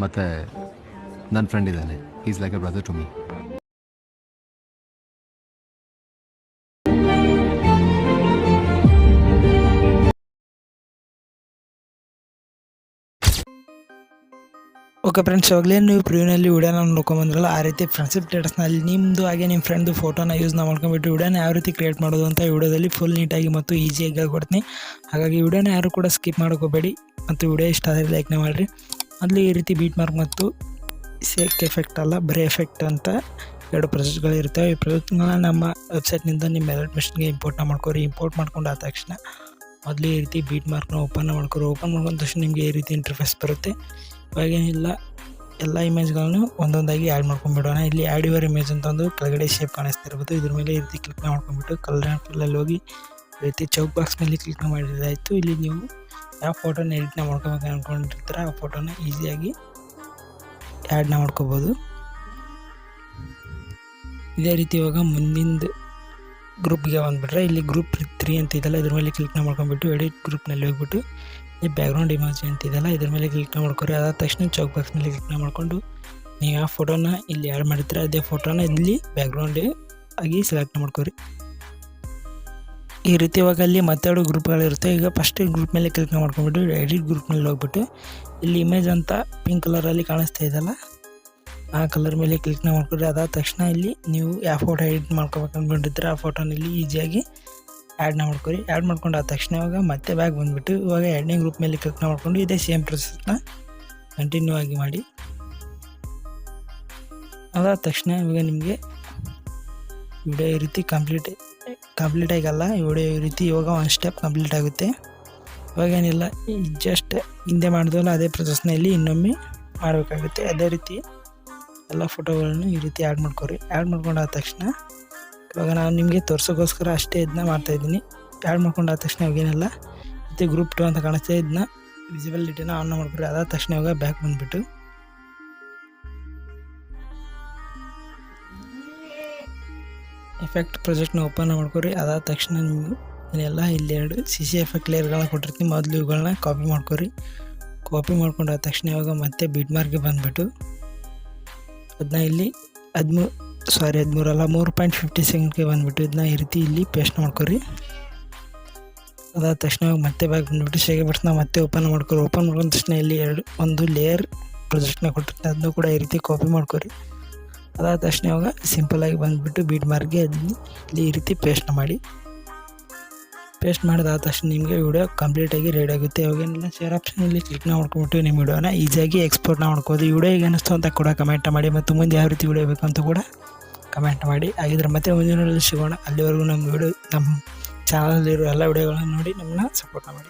ಮತ್ತು ನನ್ನ ಫ್ರೆಂಡ್ ಇದ್ದಾನೆ, is like a brother to me. Okay friends, ಇವಾಗಲೇ ನೀವು ಪ್ರಿವ್ಯೂನಲ್ಲಿ ವಿಡಿಯೋನ ನೋಡ್ಕೊಂಬಂದ್ರಲ್ಲ, ಆ ರೀತಿ ಫ್ರೆಂಡ್ಶಿಪ್ ಸ್ಟೇಟಸ್ನಲ್ಲಿ ನಿಮ್ಮದು ಹಾಗೆ ನಿಮ್ಮ ಫ್ರೆಂಡ್ದು ಫೋಟೋನ ಯೂಸ್ನ ಮಾಡ್ಕೊಂಡ್ಬಿಟ್ಟು ವಿಡಿಯೋನ ಯಾವ ರೀತಿ ಕ್ರಿಯೇಟ್ ಮಾಡೋದು ಅಂತ ವಿಡಿಯೋದಲ್ಲಿ ಫುಲ್ ನೀಟಾಗಿ ಮತ್ತು ಈಸಿಯಾಗಿ ಹೇಳ್ಕೊಡ್ತೀನಿ. ಹಾಗಾಗಿ ವಿಡಿಯೋನ ಯಾರು ಕೂಡ ಸ್ಕಿಪ್ ಮಾಡ್ಕೋಬೇಡಿ ಮತ್ತು ವಿಡಿಯೋ ಇಷ್ಟ ಆದರೆ ಲೈಕ್ನ ಮಾಡಿರಿ. ಮೊದಲು ಈ ರೀತಿ ಬೀಟ್ ಮಾರ್ಕ್ ಮತ್ತು ಸೇಕ್ ಎಫೆಕ್ಟ್ ಅಲ್ಲ, ಬರೀ ಎಫೆಕ್ಟ್ ಅಂತ ಎರಡು ಪ್ರಾಜೆಕ್ಟ್ಗಳಿರ್ತವೆ. ಈ ಪ್ರಾಜೆಕ್ಟ್ಗಳನ್ನ ನಮ್ಮ ವೆಬ್ಸೈಟ್ನಿಂದ ನಿಮ್ಮ ಅಲರ್ಟ್ ಮಿಷನ್ಗೆ ಇಂಪೋರ್ಟ್ನ ಮಾಡ್ಕೊರಿ. ಇಂಪೋರ್ಟ್ ಮಾಡ್ಕೊಂಡು ಆದ ತಕ್ಷಣ ಮೊದಲು ಈ ರೀತಿ ಬೀಟ್ ಮಾರ್ಕ್ನ ಓಪನ್ ಮಾಡ್ಕೊರಿ. ಓಪನ್ ಮಾಡ್ಕೊಂಡ ತಕ್ಷಣ ನಿಮಗೆ ಈ ರೀತಿ ಇಂಟರ್ಫೇಸ್ ಬರುತ್ತೆ. ಇವಾಗೇನಿಲ್ಲ, ಎಲ್ಲ ಇಮೇಜ್ಗಳನ್ನು ಒಂದೊಂದಾಗಿ ಆ್ಯಡ್ ಮಾಡ್ಕೊಂಡ್ಬಿಡೋಣ. ಇಲ್ಲಿ ಆ್ಯಡ್ ಯುವರ್ ಇಮೇಜ್ ಅಂತ ಒಂದು ಕೆಳಗಡೆ ಶೇಪ್ ಕಾಣಿಸ್ತಿರ್ಬೋದು. ಇದ್ರ ಮೇಲೆ ಈ ರೀತಿ ಕ್ಲಿಕ್ ಮಾಡ್ಕೊಂಡ್ಬಿಟ್ಟು ಕಲರ್ ಆ್ಯಂಡ್ ಫಿಲ್ಲಲ್ಲಿ ಹೋಗಿ ಈ ರೀತಿ ಚೌಕ್ ಬಾಕ್ಸ್ ಮೇಲೆ ಕ್ಲಿಕ್ ಮಾಡಿದಾಯಿತು. ಇಲ್ಲಿ ನೀವು ಯಾವ ಫೋಟೋನ ಎಡಿಟ್ನ ಮಾಡ್ಕೋಬೇಕು ಅಂದ್ಕೊಂಡಿರ್ತೀರ ಆ ಫೋಟೋನ ಈಸಿಯಾಗಿ ಆ್ಯಡ್ನ ಮಾಡ್ಕೋಬೋದು. ಇದೇ ರೀತಿ ಇವಾಗ ಮುಂದಿನ ಗ್ರೂಪ್ಗೆ ಬಂದುಬಿಟ್ರೆ ಇಲ್ಲಿ ಗ್ರೂಪ್ 3 ಅಂತ ಇದೆಲ್ಲ, ಇದ್ರ ಮೇಲೆ ಕ್ಲಿಕ್ನ ಮಾಡ್ಕೊಂಡ್ಬಿಟ್ಟು ಎಡಿಟ್ ಗ್ರೂಪ್ನಲ್ಲಿ ಹೋಗ್ಬಿಟ್ಟು ಈ ಬ್ಯಾಕ್ಗ್ರೌಂಡ್ ಇಮೇಜ್ ಅಂತಿದೆಲ್ಲ ಇದ್ರ ಮೇಲೆ ಕ್ಲಿಕ್ನ ಮಾಡ್ಕೊರಿ. ಅದಾದ ತಕ್ಷಣ ಚೌಕ್ ಬಾಕ್ಸ್ ಮೇಲೆ ಕ್ಲಿಕ್ನ ಮಾಡಿಕೊಂಡು ನೀವು ಯಾವ ಫೋಟೋನ ಇಲ್ಲಿ ಆ್ಯಡ್ ಮಾಡಿರ್ತೀರ ಅದೇ ಫೋಟೋನ ಇಲ್ಲಿ ಬ್ಯಾಕ್ಗ್ರೌಂಡ್ ಆಗಿ ಸೆಲೆಕ್ಟ್ ಮಾಡ್ಕೊರಿ. ಈ ರೀತಿ ಇವಾಗ ಅಲ್ಲಿ ಮತ್ತೆರಡು ಗ್ರೂಪ್ಗಳಿರುತ್ತೆ. ಈಗ ಫಸ್ಟ್ ಗ್ರೂಪ್ ಮೇಲೆ ಕ್ಲಿಕ್ನ ಮಾಡ್ಕೊಂಡ್ಬಿಟ್ಟು ಎಡಿಟ್ ಗ್ರೂಪ್ನಲ್ಲಿ ಹೋಗ್ಬಿಟ್ಟು ಇಲ್ಲಿ ಇಮೇಜ್ ಅಂತ ಪಿಂಕ್ ಕಲರಲ್ಲಿ ಕಾಣಿಸ್ತಾ ಇದೆಯಲ್ಲ ಆ ಕಲರ್ ಮೇಲೆ ಕ್ಲಿಕ್ನ ಮಾಡ್ಕೊರಿ. ಅದಾದ ತಕ್ಷಣ ಇಲ್ಲಿ ನೀವು ಯಾವ ಫೋಟೋ ಎಡಿಟ್ ಮಾಡ್ಕೋಬೇಕು ಅಂದ್ಕೊಂಡಿರ್ತೀರ ಆ ಫೋಟೋನ ಇಲ್ಲಿ ಈಸಿಯಾಗಿ ಆ್ಯಡ್ನ ಮಾಡ್ಕೊರಿ. ಆ್ಯಡ್ ಮಾಡ್ಕೊಂಡು ಆದ ತಕ್ಷಣ ಇವಾಗ ಮತ್ತೆ ಬ್ಯಾಗ್ ಬಂದುಬಿಟ್ಟು ಇವಾಗ ಎರಡನೇ ಗ್ರೂಪ್ ಮೇಲೆ ಕ್ಲಿಕ್ನ ಮಾಡ್ಕೊಂಡು ಇದೇ ಸೇಮ್ ಪ್ರೊಸೆಸ್ನ ಕಂಟಿನ್ಯೂ ಆಗಿ ಮಾಡಿ. ಅದಾದ ತಕ್ಷಣ ಇವಾಗ ನಿಮಗೆ ವಿಡಿಯೋ ಈ ರೀತಿ ಕಂಪ್ಲೀಟ್ ಆಗಲ್ಲ. ಈ ವಿಡಿಯೋ ಈ ರೀತಿ ಇವಾಗ ಒಂದು ಸ್ಟೆಪ್ ಕಂಪ್ಲೀಟ್ ಆಗುತ್ತೆ. ಇವಾಗೇನಿಲ್ಲ, ಜಸ್ಟ್ ಹಿಂದೆ ಮಾಡಿದ್ವಲ್ಲ ಅದೇ ಪ್ರೊಸೆಸ್ನ ಇಲ್ಲಿ ಇನ್ನೊಮ್ಮೆ ಮಾಡಬೇಕಾಗುತ್ತೆ. ಅದೇ ರೀತಿ ಎಲ್ಲ ಫೋಟೋಗಳನ್ನು ಈ ರೀತಿ ಆ್ಯಡ್ ಮಾಡ್ಕೊರಿ. ಆ್ಯಡ್ ಮಾಡ್ಕೊಂಡು ಆದ ತಕ್ಷಣ ಇವಾಗ ನಾನು ನಿಮಗೆ ತೋರ್ಸೋಕ್ಕೋಸ್ಕರ ಅಷ್ಟೇ ಇದನ್ನ ಮಾಡ್ತಾಯಿದ್ದೀನಿ. ಆ್ಯಡ್ ಮಾಡ್ಕೊಂಡು ಆದ ತಕ್ಷಣ ಇವಾಗೇನಿಲ್ಲ, ಮತ್ತು ಗ್ರೂಪ್ 2 ಅಂತ ಕಾಣಿಸ್ತಾ ಇದನ್ನ ವಿಸಿಬಿಲಿಟಿನ ಆನ್ ಮಾಡ್ಕೊರಿ. ಅದಾದ ತಕ್ಷಣ ಇವಾಗ ಬ್ಯಾಕ್ ಬಂದುಬಿಟ್ಟು ಎಫೆಕ್ಟ್ ಪ್ರಾಜೆಕ್ಟ್ನ ಓಪನ್ ಮಾಡ್ಕೊರಿ. ಅದಾದ ತಕ್ಷಣ ನೀವು ಇದನ್ನೆಲ್ಲ ಇಲ್ಲಿ ಎರಡು CC ಎಫೆಕ್ಟ್ ಲೇಯರ್ಗಳನ್ನ ಕೊಟ್ಟಿರ್ತೀನಿ. ಮೊದಲು ಇವುಗಳನ್ನ ಕಾಪಿ ಮಾಡ್ಕೊರಿ. ಕಾಪಿ ಮಾಡ್ಕೊಂಡು ಆದ ತಕ್ಷಣ ಇವಾಗ ಮತ್ತೆ ಬೀಟ್ ಮಾರ್ಕ್ಗೆ ಬಂದುಬಿಟ್ಟು ಅದನ್ನ ಇಲ್ಲಿ 3.50 ಸೆಕೆಂಡ್ಗೆ ಬಂದುಬಿಟ್ಟು ಇದನ್ನ ಈ ರೀತಿ ಇಲ್ಲಿ ಪೇಸ್ಟ್ ಮಾಡ್ಕೊರಿ. ಅದಾದ ತಕ್ಷಣ ಮತ್ತೆ ಬ್ಯಾಕ್ ಬಂದುಬಿಟ್ಟು ಶೇಗೆ ಬಟ್ಸ್ನ ಮತ್ತೆ ಓಪನ್ ಮಾಡ್ಕೊರಿ. ಓಪನ್ ಮಾಡ್ಕೊಂಡ ತಕ್ಷಣ ಇಲ್ಲಿ ಒಂದು ಲೇಯರ್ ಪ್ರಾಜೆಕ್ಟ್ನ ಕೊಟ್ಟಿರ್ತೀನಿ, ಅದನ್ನು ಕೂಡ ಈ ರೀತಿ ಕಾಪಿ ಮಾಡ್ಕೊರಿ. ಅದಾದ ತಕ್ಷಣ ಇವಾಗ ಸಿಂಪಲಾಗಿ ಬಂದುಬಿಟ್ಟು ಬೀಟ್ ಮಾರ್ಕ್ಗೆ ಅದನ್ನ ಇಲ್ಲಿ ಈ ರೀತಿ ಪೇಸ್ಟ್ ಮಾಡಿ. ಪೇಸ್ಟ್ ಮಾಡಿದಾದ ತಕ್ಷಣ ನಿಮಗೆ ವಿಡಿಯೋ ಕಂಪ್ಲೀಟಾಗಿ ರೆಡಿ ಆಗುತ್ತೆ. ಇವಾಗೇನಿಲ್ಲ, ಶೇರ್ ಆಪ್ಷನಲ್ಲಿ ಕ್ಲಿಕ್ನ ಮಾಡ್ಕೊಂಬಿಟ್ಟು ನಿಮ್ಮ ವಿಡಿಯೋನ ಈಸಿಯಾಗಿ ಎಕ್ಸ್ಪೋರ್ಟ್ನ ಮಾಡ್ಕೋದು. ಈ ವಿಡಿಯೋ ಹೇಗೆ ಅನ್ನಿಸ್ತು ಅಂತ ಕೂಡ ಕಮೆಂಟ್ ಮಾಡಿ, ಮತ್ತು ಮುಂದೆ ಯಾವ ರೀತಿ ವಿಡಿಯೋ ಬೇಕು ಅಂತ ಕೂಡ ಕಮೆಂಟ್ ಮಾಡಿ. ಹಾಗಿದ್ರೆ ಮತ್ತೆ ಮುಂದಿನ ವಿಡಿಯೋದಲ್ಲಿ ಸಿಗೋಣ. ಅಲ್ಲಿವರೆಗೂ ನಮ್ಮ ಚಾನಲಲ್ಲಿರೋ ಎಲ್ಲ ವಿಡಿಯೋಗಳನ್ನು ನೋಡಿ ನಮ್ಮನ್ನ ಸಪೋರ್ಟ್ ಮಾಡಿ.